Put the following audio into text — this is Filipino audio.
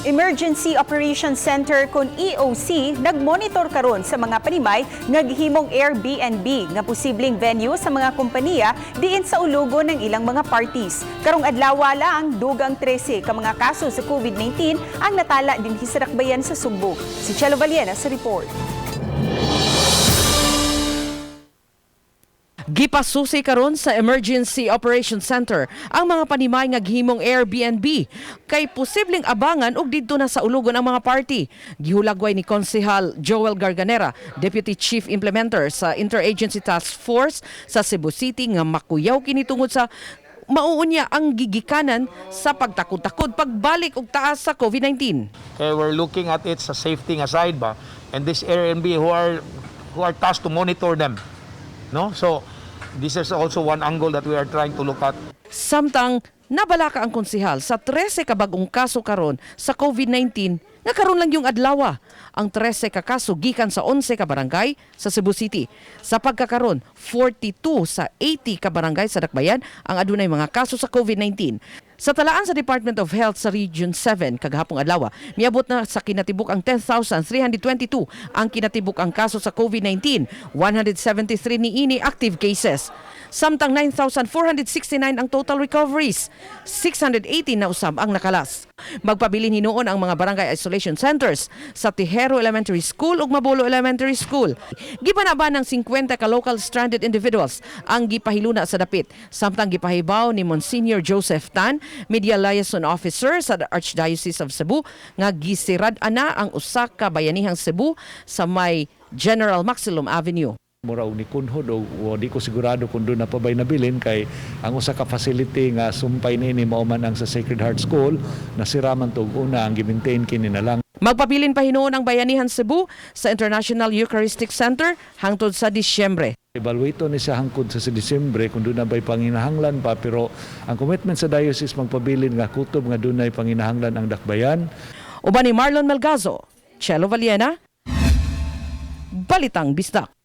Emergency Operations Center kon EOC nagmonitor karon sa mga panimay nga gihimong Airbnb nga posibleng venue sa mga kompanya diin sa ulugo ng ilang mga parties. Karong adlaw lang dugang 13 ka mga kaso sa COVID-19 ang natala din sa dakbayan sa Sugbo. Si Chelo Valiena sa report. Gipasusi karon sa Emergency Operations Center ang mga panimay nga gihimong Airbnb kay posibleng abangan og didto na sa ulugon ang mga party. Gihulagway ni Konsehal Joel Garganera, Deputy Chief Implementer sa Interagency Task Force sa Cebu City nga makuyaw kini tungod sa mauunya ang gigikanan sa pagtakod-takod pagbalik og taas sa COVID-19. Okay, we're looking at it sa safety nga side ba, and this Airbnb who are tasked to monitor them, no? So this is also one angle that we are trying to look at. Samtang nabalaka ang konsehal sa 13 ka bag-ong kaso karon sa COVID-19 nga karon lang yung adlaw. Ang 13 ka kaso gikan sa 11 ka barangay sa Cebu City. Sa pagkakaron, 42 sa 80 ka barangay sa Dakbayan ang adunay mga kaso sa COVID-19. Sa talaan sa Department of Health sa Region 7 kagahapong adlaw, miabot na sa kinatibuk ang 10,322 ang kinatibuk ang kaso sa COVID-19, 173 niini active cases. Samtang 9,469 ang total recoveries, 680 na usab ang nakalas. Magpabilin hinuon ang mga barangay isolation centers sa Tijero Elementary School ug Mabolo Elementary School. Gibanaban ng 50 ka local stranded individuals ang gipahiluna sa dapit. Samtang gipahibaw ni Monsignor Joseph Tan, Media Liaison Officer sa Archdiocese of Cebu, nga gisirad-an na ang usa ka bayanihang Cebu sa may General Maximum Avenue. Mura og ni kunhod o di ko sigurado kung doon na pa ba'y nabilin kay ang usa ka facility nga sumpay niini mao man ang sa Sacred Heart School nasiraman tog una ang gi-maintain kini na lang. Magpabilin pa hinuon ang bayanihan Cebu sa International Eucharistic Center hangtod sa Disyembre. Evaluate ni siya hangtod sa Disyembre kung doon na ba'y panginahanglan pa, pero ang commitment sa diocese magpabilin nga kutob nga doon na panginahanglan ang dakbayan. Uban ni Marlon Melgazo, Chelo Valiena, Balitang Bisdak.